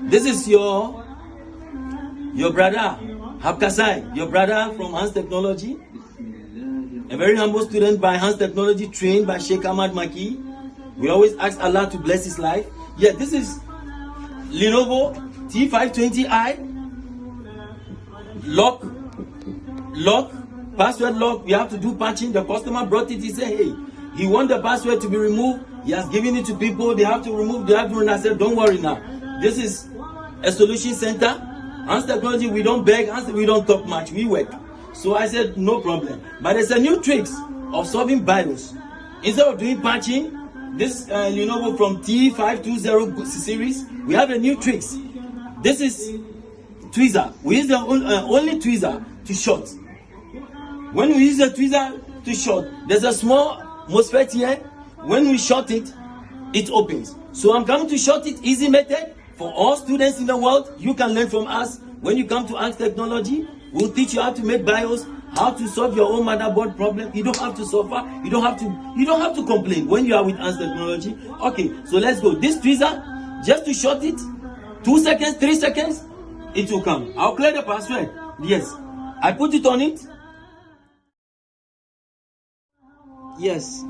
This is your brother, Habkasai, your brother from Hans Technology. A very humble student by Hans Technology, trained by Sheikh Ahmad Maki. We always ask Allah to bless his life. Yeah, this is Lenovo t520i. Lock, password lock. We have to do patching. The customer brought it. He said, hey, he wants the password to be removed. He has given it to people. They have to remove. They have to run. I said, don't worry now. This is a solution center. Hans Technology, we don't beg. We don't talk much. We work. So I said, no problem. But there's a new tricks of solving BIOS. Instead of doing patching, this Lenovo from t520 series, we have a new tricks. This is tweezer. We use the only tweezer to short. When we use the tweezer to short, there's a small MOSFET here. When we short it, it opens. So I'm coming to short it, easy method for all students in the world. You can learn from us. When you come to Hans Technology, we'll teach you how to make BIOS, how to solve your own motherboard problem. You don't have to suffer. You don't have to complain when you are with Hans Technology. Okay, so let's go. This tweezer, just to short it, 2 seconds, 3 seconds, it will come. I'll clear the password. Yes, I put it on it. Yes.